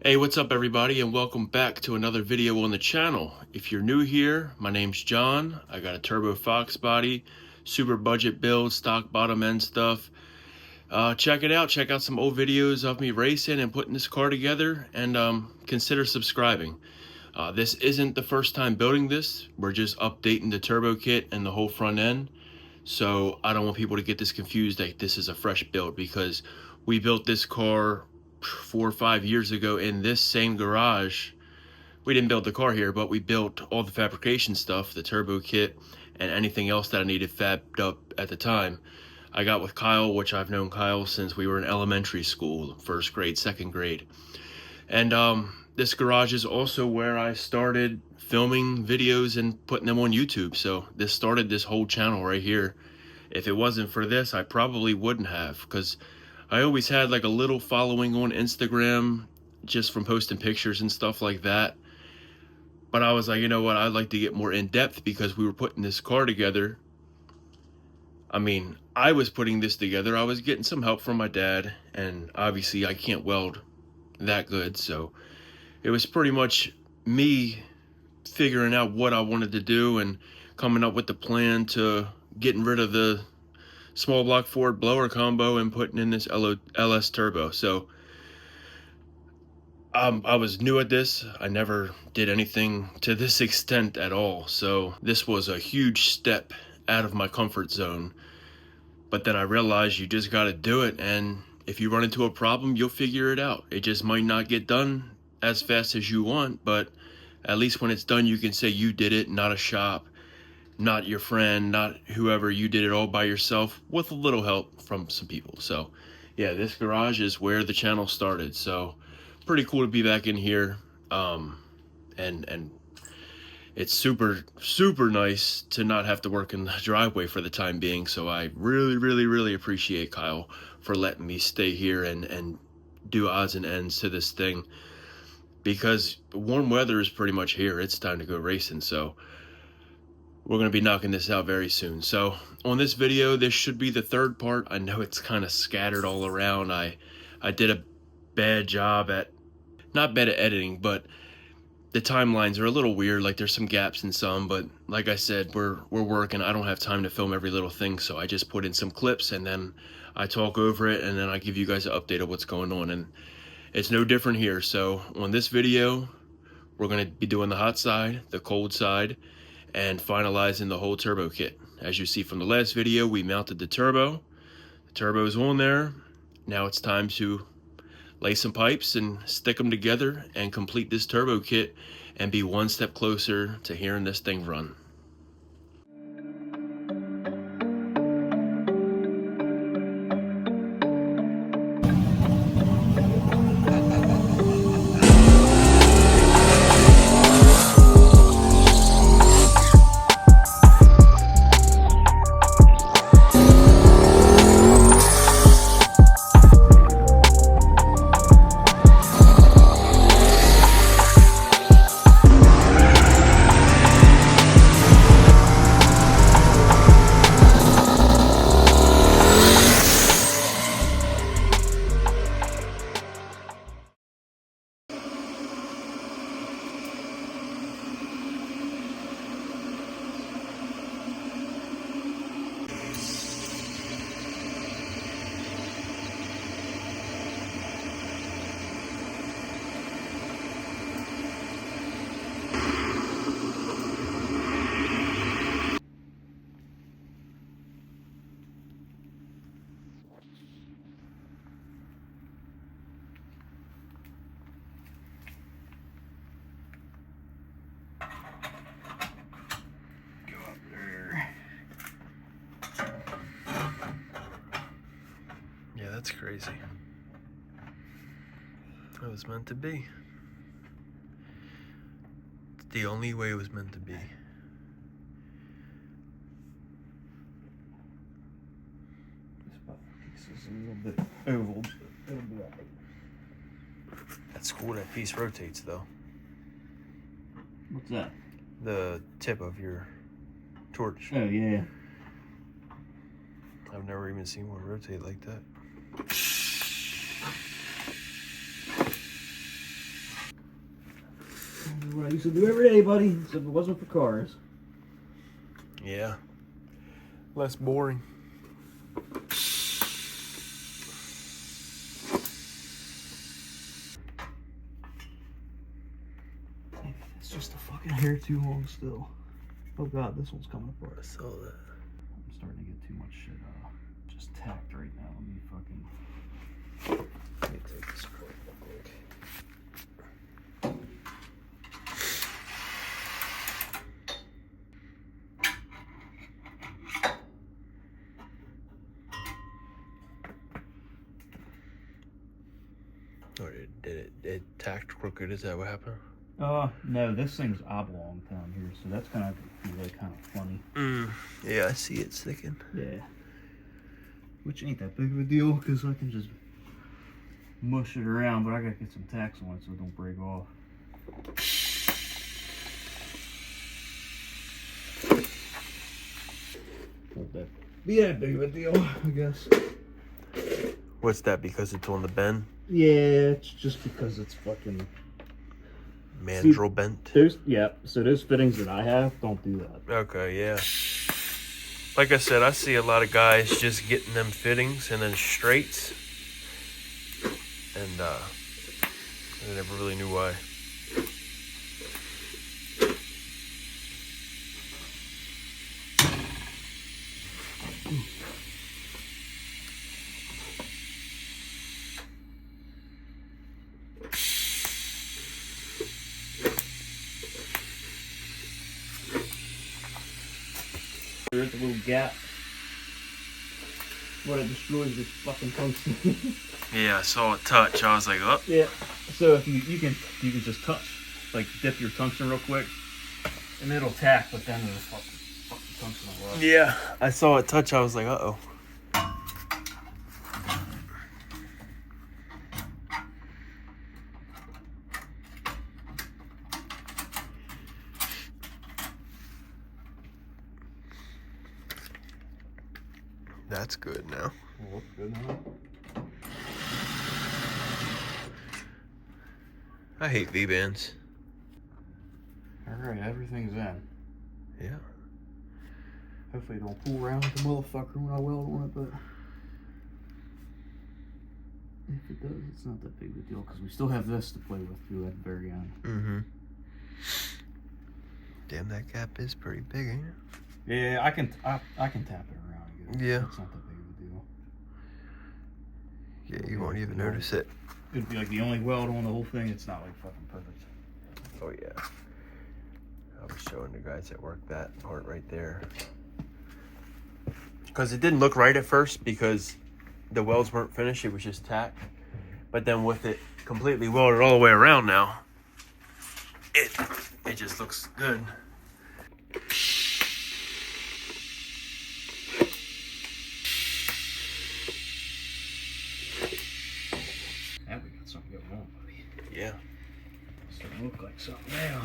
Hey, what's up everybody, and welcome back to another video on the channel. If you're new here, my name's John. I got a Turbo Fox body, super budget build, stock bottom end stuff. Check it out, check out some old videos of me racing and putting this car together, and consider subscribing. This isn't the first time building this. We're just updating the turbo kit and the whole front end. So I don't want people to get this confused that this is a fresh build, because we built this car 4 or 5 years ago in this same garage. We didn't build the car here, but we built all the fabrication stuff, the turbo kit, and anything else that I needed fabbed up at the time. I got with Kyle, which I've known Kyle since we were in elementary school, first grade, second grade. And this garage is also where I started filming videos and putting them on YouTube. So this started this whole channel right here. If it wasn't for this, I probably wouldn't have, because I always had like a little following on Instagram just from posting pictures and stuff like that. But I was like, you know what, I'd like to get more in depth, because we were putting this car together. I mean, I was putting this together. I was getting some help from my dad, and obviously I can't weld that good, so it was pretty much me figuring out what I wanted to do and coming up with the plan to getting rid of the small block Ford blower combo and putting in this LS turbo. So I was new at this. I never did anything to this extent at all. So this was a huge step out of my comfort zone. But then I realized you just got to do it. And if you run into a problem, you'll figure it out. It just might not get done as fast as you want, but at least when it's done, you can say you did it, not a shop, not your friend, not whoever. You did it all by yourself with a little help from some people. So yeah, this garage is where the channel started. So pretty cool to be back in here. And it's super nice to not have to work in the driveway for the time being. So I really appreciate Kyle for letting me stay here and do odds and ends to this thing, because warm weather is pretty much here. It's time to go racing. So we're going to be knocking this out very soon. So on this video, this should be the third part. I know it's kind of scattered all around. I did a bad job at, not bad at editing, but the timelines are a little weird. Like there's some gaps in some, but like I said, we're working. I don't have time to film every little thing, so I just put in some clips and then I talk over it, and then I give you guys an update of what's going on. And it's no different here. So on this video, we're going to be doing the hot side, the cold side, and finalizing the whole turbo kit. As you see from the last video, we mounted the turbo. The turbo's on there. Now it's time to lay some pipes and stick them together and complete this turbo kit and be one step closer to hearing this thing run. Yeah, that's crazy. It was meant to be. It's the only way it was meant to be. This is a little bit oval, but it'll be alright. That's cool, that piece rotates though. What's that? The tip of your torch. Oh, yeah. I've never even seen one rotate like that. used to do every day, buddy, except it wasn't for cars. Yeah. Less boring. It's just a fucking hair too long still. Oh god, this one's coming apart. I saw that. I'm starting to get too much shit just tacked right now. Let me fucking... Let me take this apart real quick. Or it tacked crooked? Is that what happened? No, this thing's oblong down here, so that's gonna be really kind of funny. Yeah, I see it sticking. Yeah. Which ain't that big of a deal, because I can just mush it around, but I gotta get some tacks on it so it don't break off. Won't that be that big of a deal, I guess. What's that? Because it's on the bend? Yeah, it's just because it's fucking... Mandrel bent? So those fittings that I have don't do that. Okay, yeah. Like I said, I see a lot of guys just getting them fittings and then straights. And I never really knew why. There's a little gap. What it destroys this fucking tungsten. Yeah, I saw it touch. I was like, oh. Yeah. So if you can just touch, like dip your tungsten real quick, and it'll tack, but then the fucking tungsten will rust. Yeah, I saw it touch. I was like, uh-oh. That's good now. Looks good now. I hate V-bands. Alright, everything's in. Yeah. Hopefully it don't pull around with the motherfucker when I weld on it, but if it does, it's not that big of a deal because we still have this to play with through at the very end. Mm-hmm. Damn, that gap is pretty big, ain't it? Yeah, I can tap it around again. Yeah. It's not that big of a deal. Yeah, you won't even notice it. It'd be like the only weld on the whole thing. It's not like fucking perfect. Oh yeah. I was showing the guys at work that part right there. Because it didn't look right at first because the welds weren't finished. It was just tack. But then with it completely welded all the way around now, it just looks good. Now we got something going on, buddy. Yeah. It's starting to look like something now.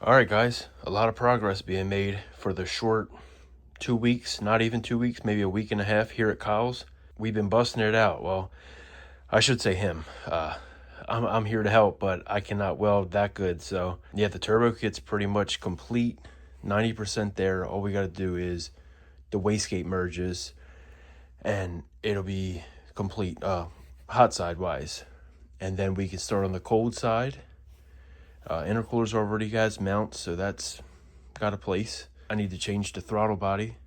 All right, guys, a lot of progress being made for the short 2 weeks, not even 2 weeks, maybe a week and a half here at Kyle's. We've been busting it out. Well, I should say him. I'm here to help, but I cannot weld that good. So yeah, the turbo kit's pretty much complete, 90% there. All we got to do is the wastegate merges, and it'll be complete, hot side wise. And then we can start on the cold side. Intercooler's already has mounts, so that's got a place. I need to change the throttle body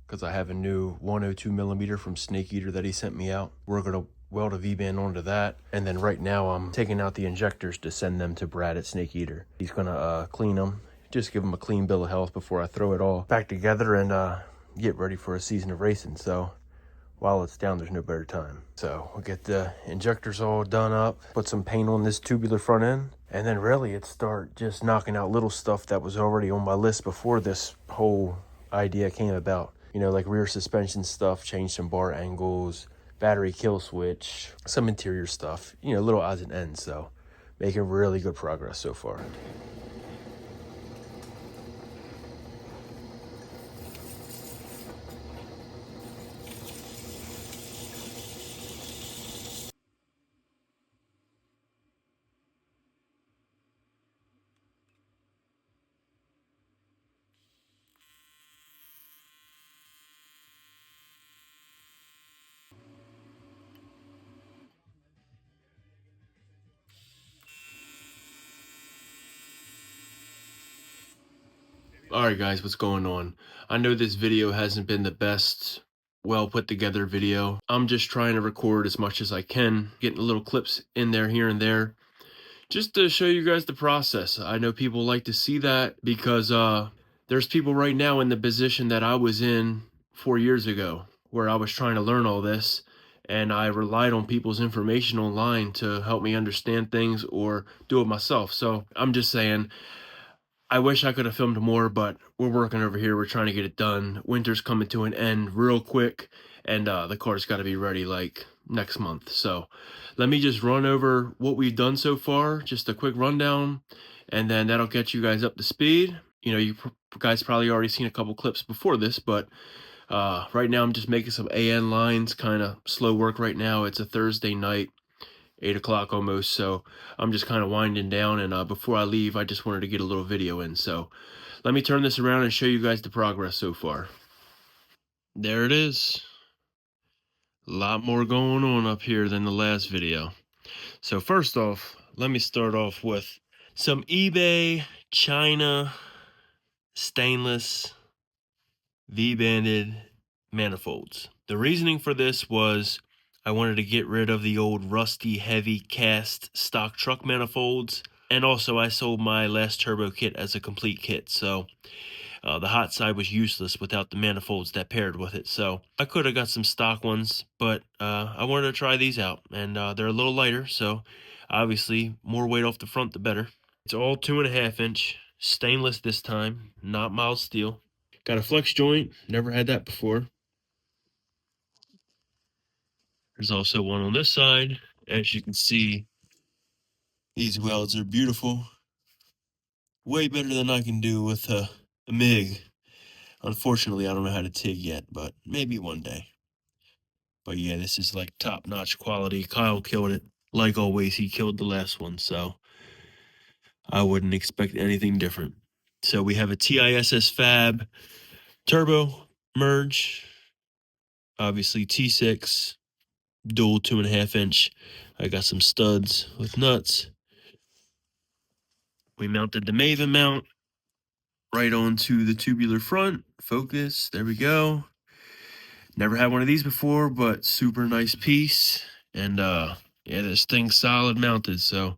because I have a new 102 millimeter from Snake Eater that he sent me out. We're gonna weld a V-band onto that, and then right now I'm taking out the injectors to send them to Brad at Snake Eater. He's gonna clean them, just give them a clean bill of health before I throw it all back together and get ready for a season of racing. So while it's down, there's no better time. So we'll get the injectors all done up, put some paint on this tubular front end, and then really it start just knocking out little stuff that was already on my list before this whole idea came about. You know, like rear suspension stuff, change some bar angles, battery kill switch, some interior stuff, you know, little odds and ends. So making really good progress so far. Alright guys, what's going on? I know this video hasn't been the best, well put together video. I'm just trying to record as much as I can, getting little clips in there here and there, just to show you guys the process. I know people like to see that because there's people right now in the position that I was in 4 years ago, where I was trying to learn all this, and I relied on people's information online to help me understand things or do it myself. So I'm just saying, I wish I could have filmed more, but we're working over here. We're trying to get it done. Winter's coming to an end real quick, and the car's got to be ready like next month. So let me just run over what we've done so far, just a quick rundown, and then that'll get you guys up to speed. You know, you guys probably already seen a couple clips before this, but right now I'm just making some AN lines, kind of slow work right now. It's a Thursday night, 8 o'clock almost, so I'm just kind of winding down, and before I leave I just wanted to get a little video in. So let me turn this around and show you guys the progress so far. There it is. A lot more going on up here than the last video. So first off, let me start off with some eBay China stainless V-banded manifolds. The reasoning for this was I wanted to get rid of the old rusty heavy cast stock truck manifolds, and also I sold my last turbo kit as a complete kit, so the hot side was useless without the manifolds that paired with it. So I could have got some stock ones, but I wanted to try these out, and they're a little lighter, so obviously more weight off the front the better. It's all 2.5-inch stainless this time, not mild steel. Got a flex joint, never had that before. There's also one on this side. As you can see, these welds are beautiful. Way better than I can do with a MIG. Unfortunately, I don't know how to TIG yet, but maybe one day. But yeah, this is like top-notch quality. Kyle killed it. Like always, he killed the last one, so I wouldn't expect anything different. So we have a TISS Fab turbo merge. Obviously T6, dual 2.5-inch. I got some studs with nuts. We mounted the Maven mount right onto the tubular front. Focus, there we go. Never had one of these before, but super nice piece. And yeah, this thing's solid mounted, so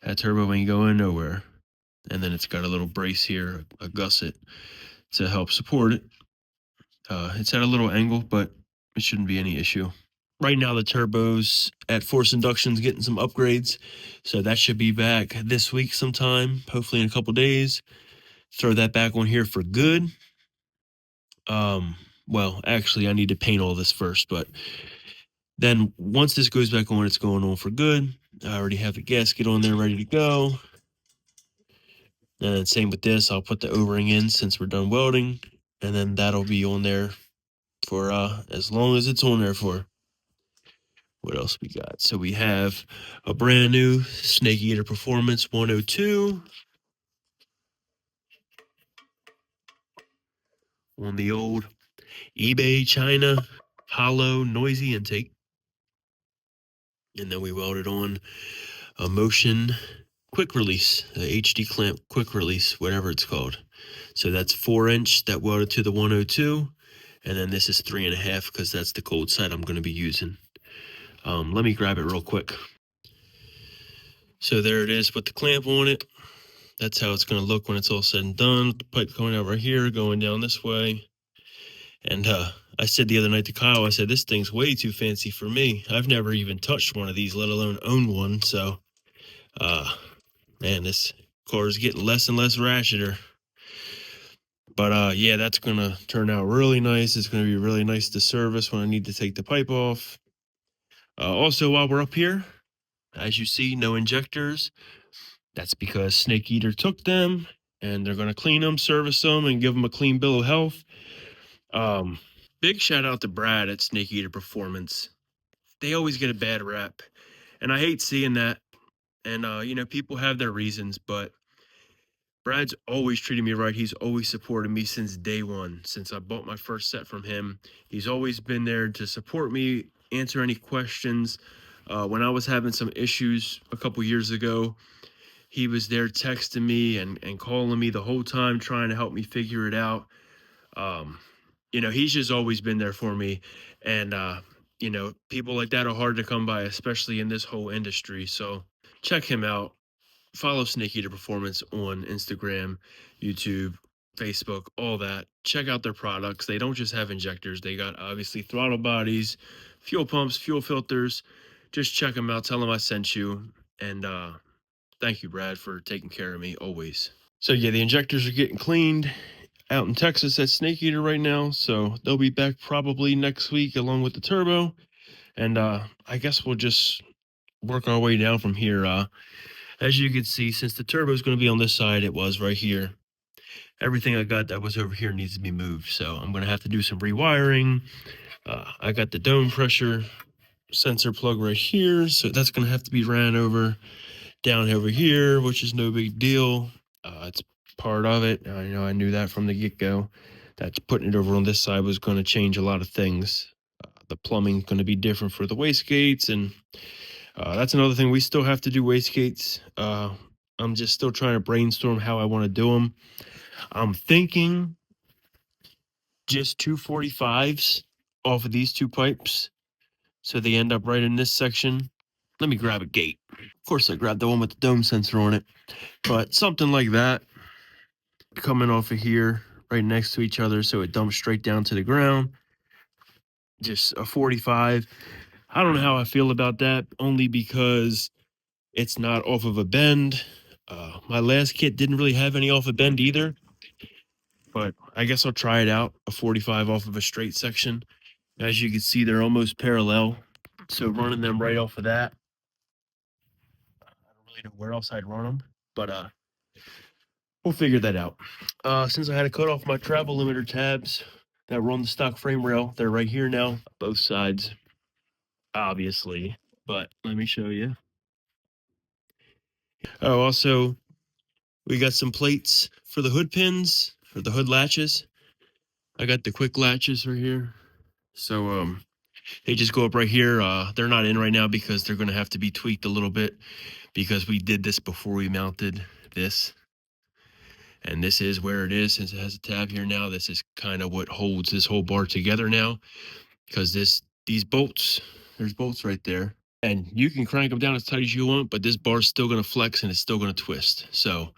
that turbo ain't going nowhere. And then it's got a little brace here, a gusset, to help support it. It's at a little angle, but it shouldn't be any issue. Right now, the turbo's at Force Induction's getting some upgrades, so that should be back this week sometime, hopefully in a couple days. Throw that back on here for good. Well, actually, I need to paint all this first, but then once this goes back on, it's going on for good. I already have the gasket on there ready to go. And then same with this, I'll put the O-ring in since we're done welding, and then that'll be on there for as long as it's on there for. What else we got? So we have a brand new Snake Eater Performance 102 on the old eBay China hollow noisy intake. And then we welded on a Motion quick release, a HD clamp quick release, whatever it's called. So that's 4-inch that welded to the 102. And then this is 3.5 because that's the cold side I'm going to be using. Let me grab it real quick. So there it is with the clamp on it. That's how it's going to look when it's all said and done. The pipe going out right here, going down this way. And I said the other night to Kyle, I said, this thing's way too fancy for me. I've never even touched one of these, let alone owned one. So, man, this car is getting less and less rationer. But yeah, that's going to turn out really nice. It's going to be really nice to service when I need to take the pipe off. Also, while we're up here, as you see, no injectors. That's because Snake Eater took them, and they're going to clean them, service them, and give them a clean bill of health. Big shout out to Brad at Snake Eater Performance. They always get a bad rep, and I hate seeing that. And you know, people have their reasons, but Brad's always treated me right. He's always supported me since day one. Since I bought my first set from him, he's always been there to support me, answer any questions. When I was having some issues a couple years ago, he was there texting me and calling me the whole time, trying to help me figure it out. You know, he's just always been there for me. And, you know, people like that are hard to come by, especially in this whole industry. So check him out. Follow Snake Eater Performance on Instagram, YouTube, Facebook, all that. Check out their products. They don't just have injectors. They got obviously throttle bodies, fuel pumps, fuel filters. Just check them out. Tell them I sent you. And thank you, Brad, for taking care of me always. So yeah, the injectors are getting cleaned out in Texas at Snake Eater right now. So they'll be back probably next week along with the turbo. And I guess we'll just work our way down from here. As you can see, since the turbo is going to be on this side, it was right here. Everything I got that was over here needs to be moved. So I'm going to have to do some rewiring. I got the dome pressure sensor plug right here. So that's going to have to be ran over down over here, which is no big deal. It's part of it. I knew that from the get-go. That putting it over on this side was going to change a lot of things. The plumbing's going to be different for the wastegates, and that's another thing. We still have to do wastegates. I'm just still trying to brainstorm how I want to do them. I'm thinking just 245s off of these two pipes, so they end up right in this section. Let me grab a gate. Of course, I grabbed the one with the dome sensor on it, but something like that coming off of here right next to each other, so it dumps straight down to the ground. Just a 45. I don't know how I feel about that, only because it's not off of a bend. My last kit didn't really have any off a bend either, but I guess I'll try it out. A 45 off of a straight section. As you can see, they're almost parallel, so running them right off of that, I don't really know where else I'd run them, but we'll figure that out. Since I had to cut off my travel limiter tabs that were on the stock frame rail, they're right here now, both sides, obviously, but let me show you. Oh, also, we got some plates for the hood pins, for the hood latches. I got the quick latches right here. So, they just go up right here. They're not in right now because they're going to have to be tweaked a little bit because we did this before we mounted this. And this is where it is. Since it has a tab here now, this is kind of what holds this whole bar together now, because these bolts, there's bolts right there, and you can crank them down as tight as you want, but this bar's still going to flex and it's still going to twist. So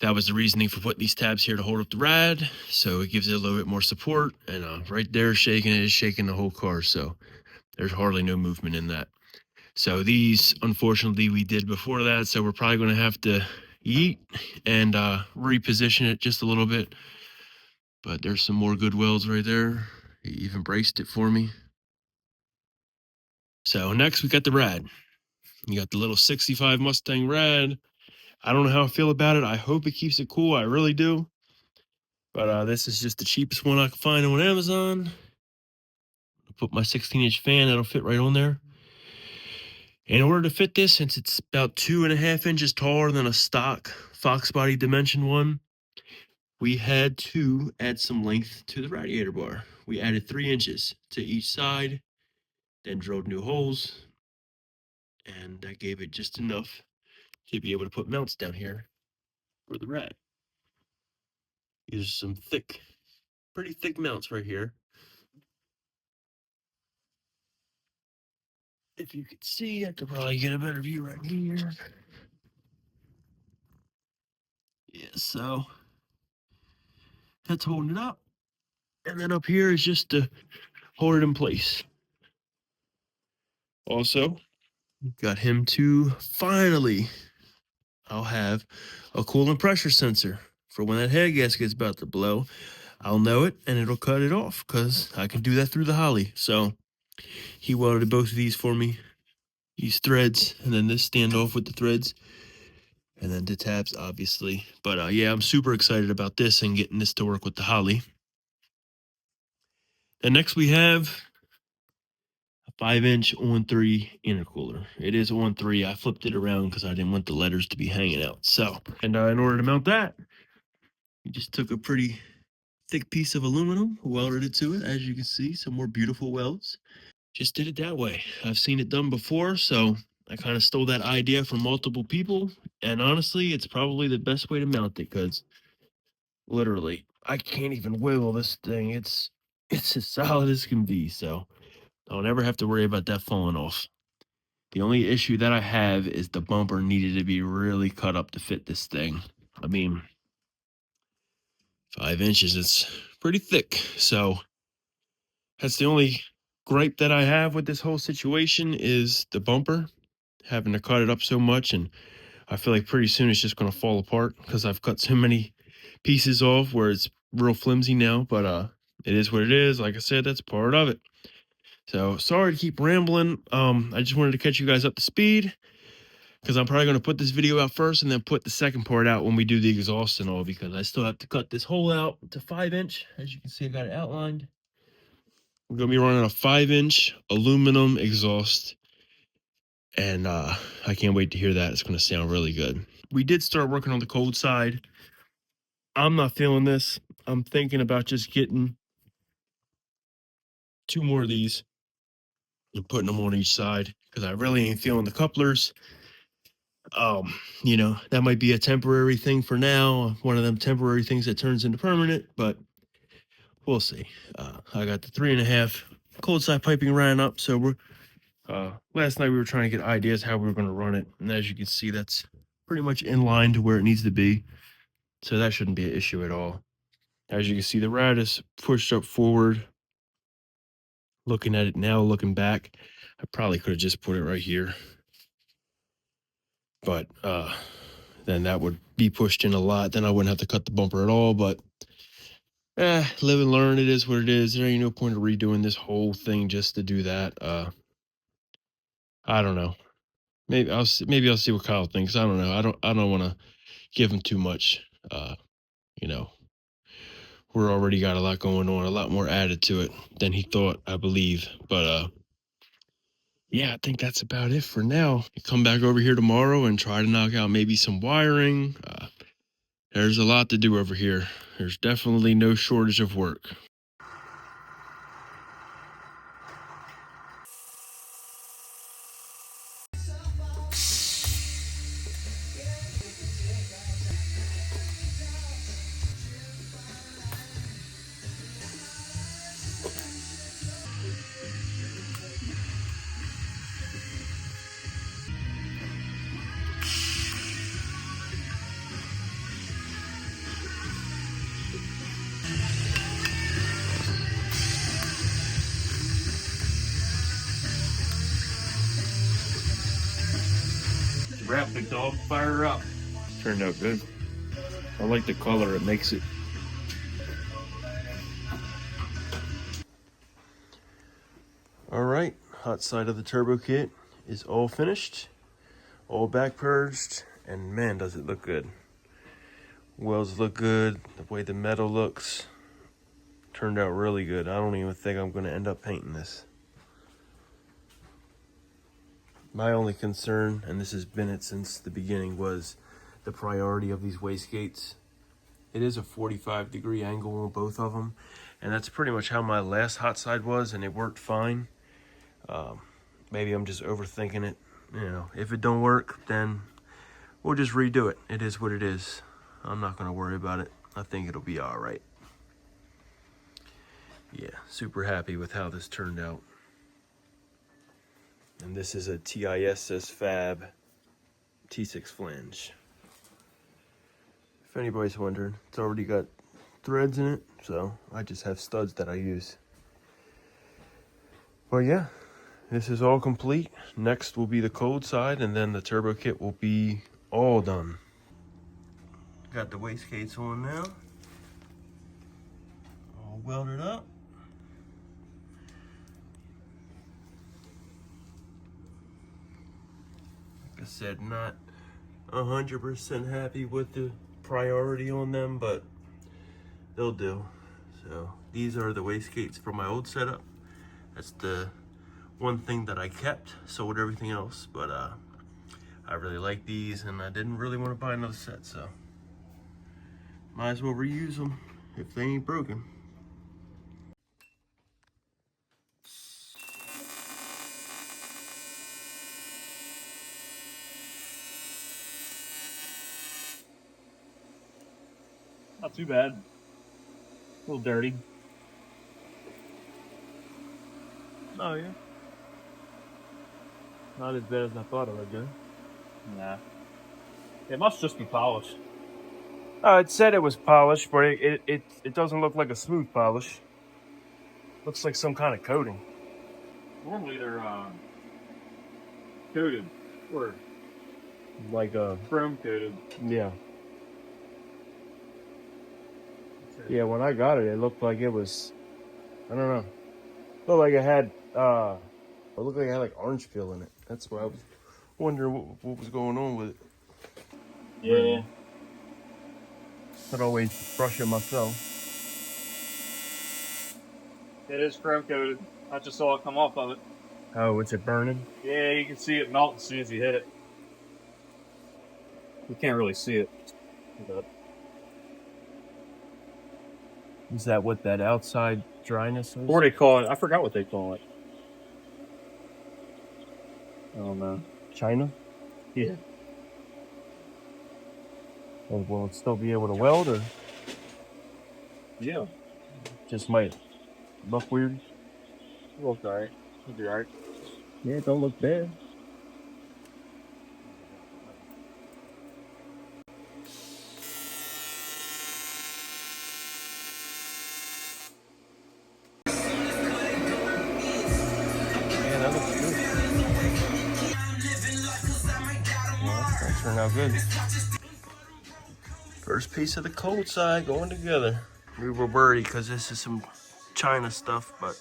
that was the reasoning for putting these tabs here to hold up the rad, so it gives it a little bit more support. And right there, shaking it is shaking the whole car, so there's hardly no movement in that. So these, unfortunately, we did before that, so we're probably going to have to yeet and reposition it just a little bit. But there's some more good welds right there. He even braced it for me. So next we got the rad. You got the little 65 Mustang rad. I don't know how I feel about it. I hope it keeps it cool. I really do. But this is just the cheapest one I could find on Amazon. I'll put my 16-inch fan that'll fit right on there. In order to fit this, since it's about 2.5 inches taller than a stock Fox body dimension one, we had to add some length to the radiator bar. We added 3 inches to each side, then drilled new holes, and that gave it just enough to be able to put mounts down here for the rad. These are some thick, pretty thick mounts right here. If you could see, I could probably get a better view right here. Yeah, so that's holding it up. And then up here is just to hold it in place. Also, got him to finally, I'll have a coolant pressure sensor for when that head gasket's about to blow. I'll know it and it'll cut it off because I can do that through the Holly. So he welded both of these for me. These threads and then this standoff with the threads. And then the tabs, obviously. But yeah, I'm super excited about this and getting this to work with the Holly. And next we have a 5-inch on-3 intercooler. It is on-3. I flipped it around because I didn't want the letters to be hanging out. So, and in order to mount that, you just took a pretty thick piece of aluminum, welded it to it. As you can see, some more beautiful welds. Just did it that way. I've seen it done before, so I kind of stole that idea from multiple people. And honestly, it's probably the best way to mount it because literally, I can't even wiggle this thing. It's as solid as can be, so I'll never have to worry about that falling off. The only issue that I have is the bumper needed to be really cut up to fit this thing. I mean, 5 inches, it's pretty thick. So that's the only gripe that I have with this whole situation is the bumper, having to cut it up so much. And I feel like pretty soon it's just going to fall apart because I've cut so many pieces off where it's real flimsy now. But it is what it is. Like I said, that's part of it. So sorry to keep rambling. I just wanted to catch you guys up to speed because I'm probably going to put this video out first and then put the second part out when we do the exhaust and all, because I still have to cut this hole out to 5-inch. As you can see, I got it outlined. We're going to be running a 5-inch aluminum exhaust, and I can't wait to hear that. It's going to sound really good. We did start working on the cold side. I'm not feeling this. I'm thinking about just getting 2 more of these and putting them on each side because I really ain't feeling the couplers. That might be a temporary thing for now, one of them temporary things that turns into permanent, but we'll see. I got the 3.5 cold side piping ran up, so we're last night we were trying to get ideas how we were going to run it, and as you can see, that's pretty much in line to where it needs to be, so that shouldn't be an issue at all. As you can see, the rad is pushed up forward. Looking at it now, looking back, I probably could have just put it right here, but then that would be pushed in a lot. Then I wouldn't have to cut the bumper at all. But live and learn. It is what it is. There ain't no point of redoing this whole thing just to do that. I don't know. Maybe I'll see what Kyle thinks. I don't know. I don't want to give him too much. You know, we're already got a lot going on, a lot more added to it than he thought, I believe. But yeah, I think that's about it for now. Come back over here tomorrow and try to knock out maybe some wiring. There's a lot to do over here. There's definitely no shortage of work. Wrap the dog fire up. Turned out good. I like the color it makes it. All right, hot side of the turbo kit is all finished, all back purged, And man, does it look good. Wheels look good. The way the metal looks turned out really good. I don't even think I'm going to end up painting this. My only concern, and this has been it since the beginning, was the priority of these wastegates. It is a 45-degree angle on both of them, and that's pretty much how my last hot side was, and it worked fine. Maybe I'm just overthinking it. You know, if it don't work, then we'll just redo it. It is what it is. I'm not going to worry about it. I think it'll be all right. Yeah, super happy with how this turned out. And this is a TISS Fab T6 flange. If anybody's wondering, it's already got threads in it, so I just have studs that I use. But yeah, this is all complete. Next will be the cold side, and then the turbo kit will be all done. Got the wastegates on now. All welded up. Like I said, not 100% happy with the priority on them, but they'll do. So these are the wastegates from my old setup. That's the one thing that I kept, sold everything else, but I really like these and I didn't really want to buy another set, so might as well reuse them if they ain't broken. Not too bad. A little dirty. Oh yeah. Not as bad as I thought it would do. Nah. It must just be polished. It said it was polished, but it doesn't look like a smooth polish. Looks like some kind of coating. Normally they're coated or Like a chrome coated. yeah. Yeah, when I got it, it looked like it was, I don't know. Looked like it had it looked like it had like orange peel in it. That's why I was wondering what was going on with it. Yeah. I'd always brush it myself. It is chrome coated. I just saw it come off of it. Oh, is it burning? Yeah, you can see it melt as soon as you hit it. You can't really see it. But Is that what that outside dryness is? or they call it, I forgot what they call it. I don't know. China? Yeah. Or will it still be able to weld, or Yeah. just might look weird? It looks alright. It'll be alright. Yeah, it don't look bad. Yeah, that looks good. Yeah, that turned out good. First piece of the cold side going together. We were worried because this is some China stuff, but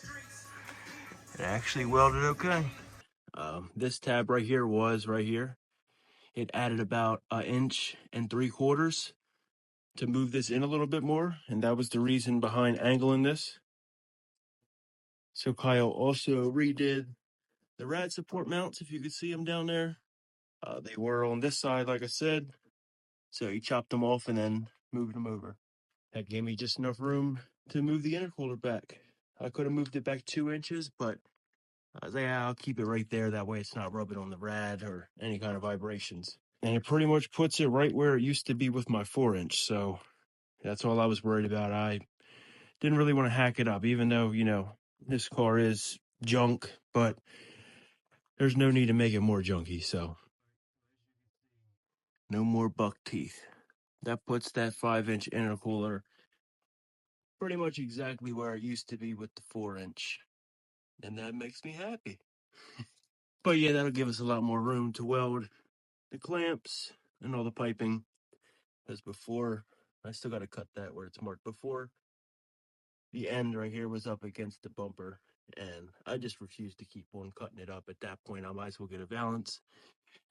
it actually welded okay. This tab right here was right here. It added about 1.75 inches to move this in a little bit more, and that was the reason behind angling this. So Kyle also redid the rad support mounts, if you could see them down there. They were on this side, like I said, so he chopped them off and then moved them over. That gave me just enough room to move the intercooler back. I could have moved it back 2 inches, but I was like, I'll keep it right there. That way it's not rubbing on the rad or any kind of vibrations. And it pretty much puts it right where it used to be with my 4-inch. So that's all I was worried about. I didn't really want to hack it up, even though, you know, this car is junk, but there's no need to make it more junky. So no more buck teeth. That puts that 5-inch intercooler pretty much exactly where it used to be with the 4-inch. And that makes me happy. But yeah, that'll give us a lot more room to weld the clamps and all the piping. As before, I still got to cut that where it's marked. Before, the end right here was up against the bumper. And I just refused to keep on cutting it up. At that point, I might as well get a valance.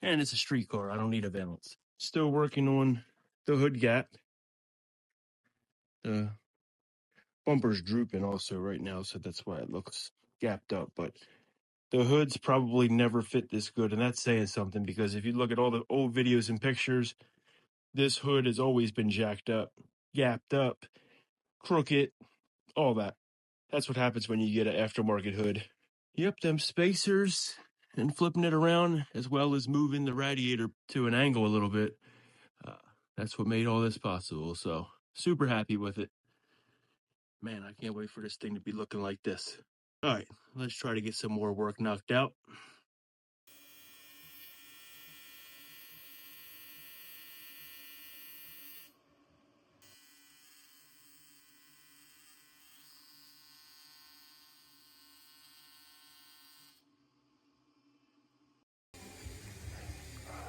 And it's a street car. I don't need a valance. Still working on the hood gap. The bumper's drooping also right now, so that's why it looks gapped up. But the hoods probably never fit this good, and that's saying something, because if you look at all the old videos and pictures, this hood has always been jacked up, gapped up, crooked, all that. That's what happens when you get an aftermarket hood. Yep, them spacers and flipping it around, as well as moving the radiator to an angle a little bit. That's what made all this possible. So super happy with it. Man, I can't wait for this thing to be looking like this. All right, let's try to get some more work knocked out.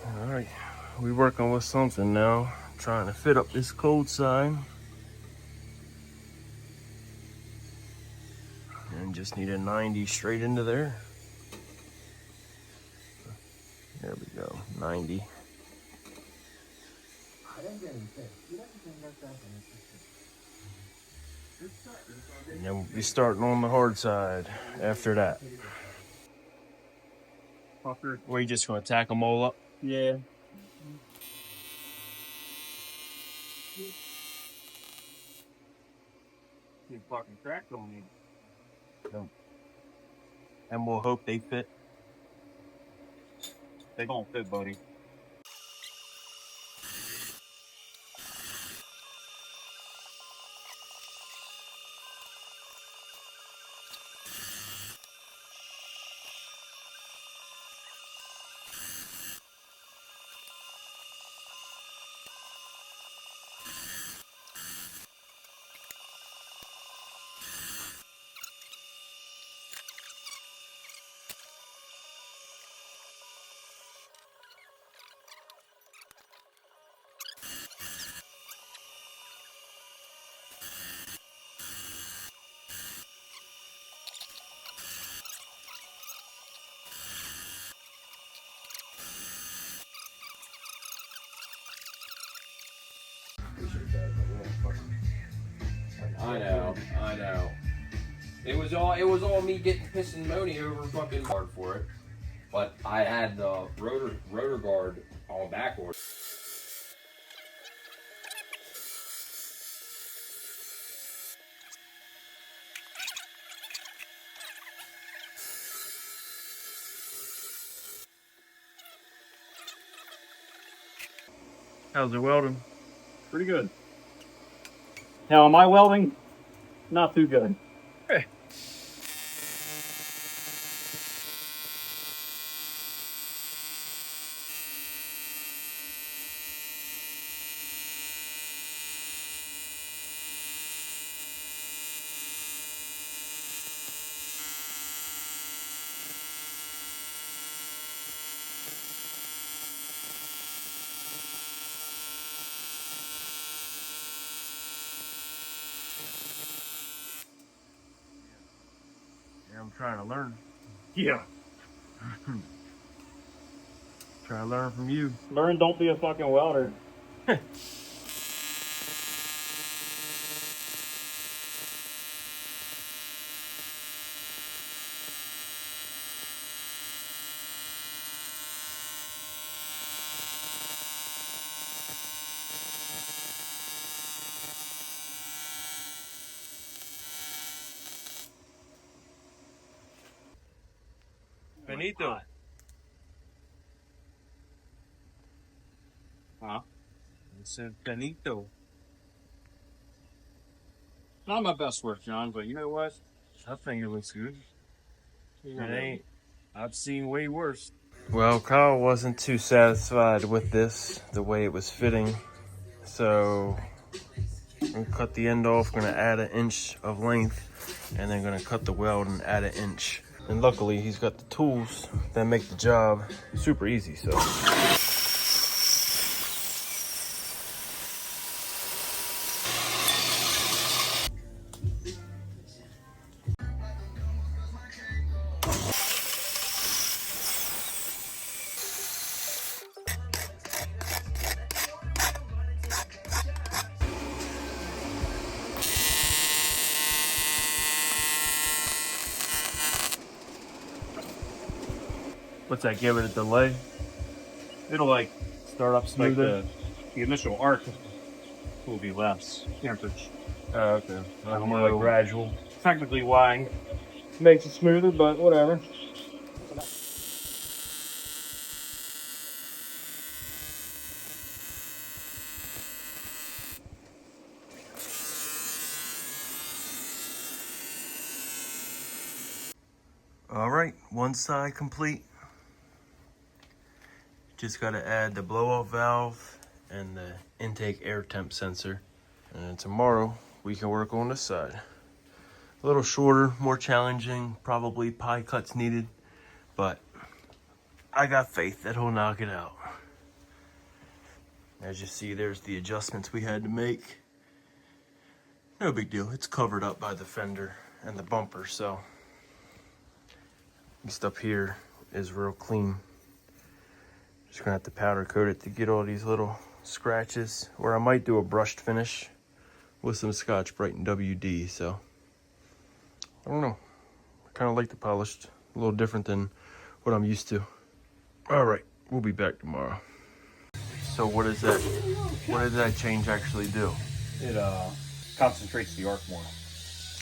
All right, we're working with something now. Trying to fit up this code sign. And just need a 90 straight into there. There we go, 90. And then we'll be starting on the hard side after that. Fucker. Were you just gonna tack them all up? Yeah. You fucking cracked on me. No. And we'll hope they fit. They don't fit, buddy. I know. It was all me getting pissed and moany over fucking hard for it. But I had the rotor guard on backward. How's it welding? Pretty good. Now, am I welding? Not too good. Hey. Yeah, I'm trying to learn. Yeah. Try to learn from you. Learn, don't be a fucking welder. Benito. Huh? It's a Benito. Not my best work, John, but you know what? I think it looks good. You It know, ain't. I've seen way worse. Well, Kyle wasn't too satisfied with this, the way it was fitting. So I'm gonna cut the end off, gonna add an inch of length, and then gonna cut the weld and add an inch. And luckily he's got the tools that make the job super easy, so. What's that? Give it a delay. It'll like Start up like smoother. the initial arc will be less. Amperage. Oh, okay. More know. like gradual. Technically, why? Makes it smoother, but whatever. All right, one side complete. Just got to add the blow-off valve and the intake air temp sensor. And then tomorrow we can work on this side. A little shorter, more challenging, probably pie cuts needed, but I got faith that he'll knock it out. As you see, there's the adjustments we had to make. No big deal, it's covered up by the fender and the bumper, so this up here is real clean. Just gonna have to powder coat it to get all these little scratches, or I might do a brushed finish with some Scotch-Brite and WD, so I don't know. I kind of like the polished, a little different than what I'm used to. All right, we'll be back tomorrow. So what is that? What did that change actually do? It concentrates the arc more.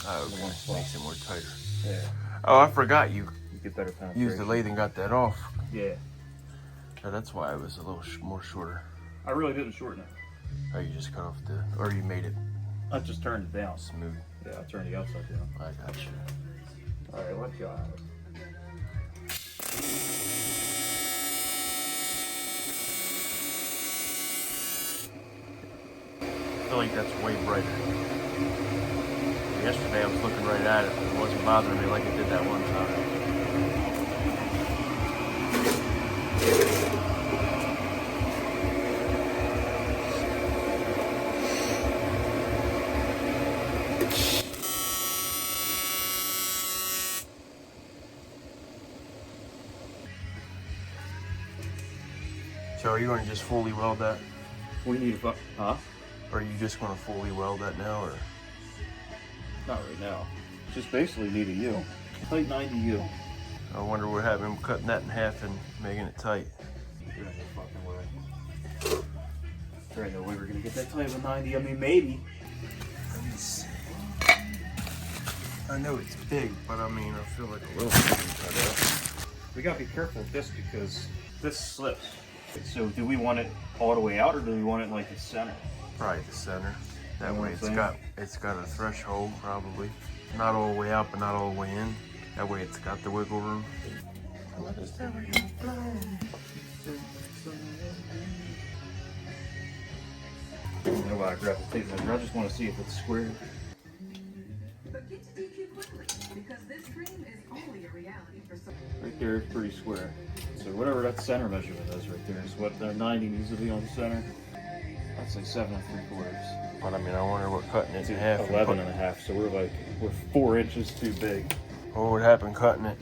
Oh, okay. Makes it more tighter. Yeah. Oh, I forgot you Get better penetration. used the lathe and got that off. Yeah. So that's why it was a little more shorter. I really didn't shorten it. Oh, you just cut off the, or you made it I just turned it down. smooth. Yeah, I turned the outside down. I got you. All right, let's go. I feel like that's way brighter. Yesterday I was looking right at it, but it wasn't bothering me like it did that one time. So are you going to just fully weld that? We need a huh? Or are you just going to fully weld that now, or? Not right now. Just basically need a U. Tight 90 U. I wonder what happened cutting that in half and making it tight. There ain't no fucking way. There ain't no way we're gonna get that tight of a 90. I mean, maybe. Let me see. I know it's big, but I mean, I feel like a little bit cut out. We gotta be careful with this because this slips. So do we want it all the way out, or do we want it like the center? Probably the center. That You know way what I'm it's got a threshold probably. Not all the way out, but not all the way in. That way it's got the wiggle room. I don't know why I grabbed the tape measure. I just want to see if it's square. But get to DQ quickly, because this dream is only a reality for some. Right there, it's pretty square. So whatever that center measurement is right there is what the 90 needs to be on the center. I'd say 7 3/4. But I mean, I wonder what cutting it in half. 11 and a half. So we're 4 inches too big. What would happen cutting it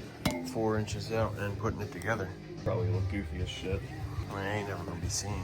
4 inches out and putting it together? Probably look goofy as shit. I mean, I ain't never gonna be seen.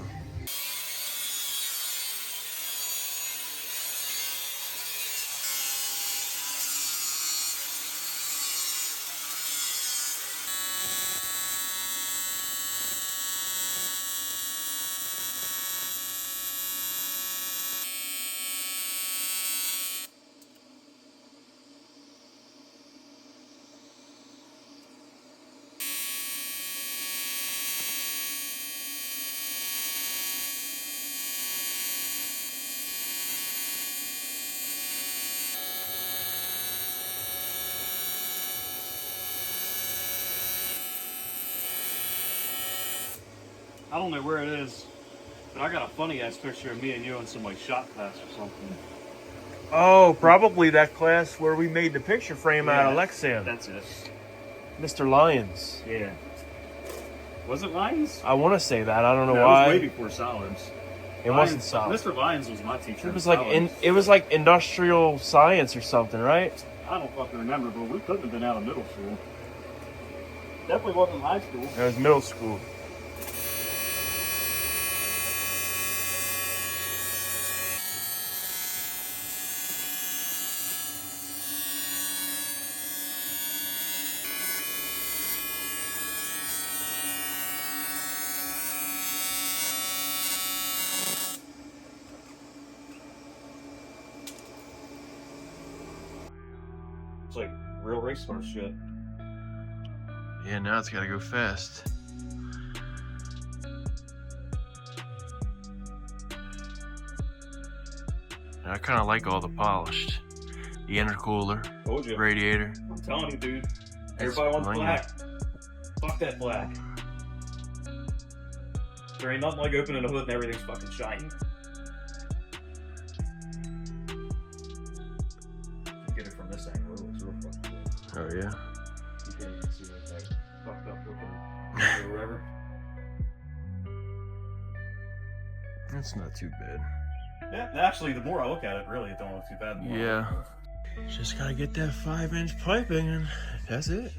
I don't know where it is, but I got a funny ass picture of me and you in some like shop class or something. Oh, probably that class where we made the picture frame out of Lexan. That's it. Mr. Lyons. Yeah. Was it Lyons? I want to say that. I don't know No, why. it was way before Solids. It wasn't solid. Mr. Lyons was my teacher. It was like it was like industrial science or something, right? I don't fucking remember, but we couldn't have been out of middle school. Definitely wasn't high school. It was middle school. Looks like real race car shit. Yeah, now it's gotta go fast. I kind of like all the polished. The intercooler, Told you. radiator. I'm telling you, dude. Everybody wants lame. black. Fuck that black. There ain't nothing like opening the hood and everything's fucking shiny. Get it from this angle. It looks real fucking cool. Oh yeah. You can't even see that thing. Fucked up looking. Whatever. That's not too bad. Yeah, actually, the more I look at it, really, it don't look too bad. Yeah. Just gotta get that 5-inch piping and that's it.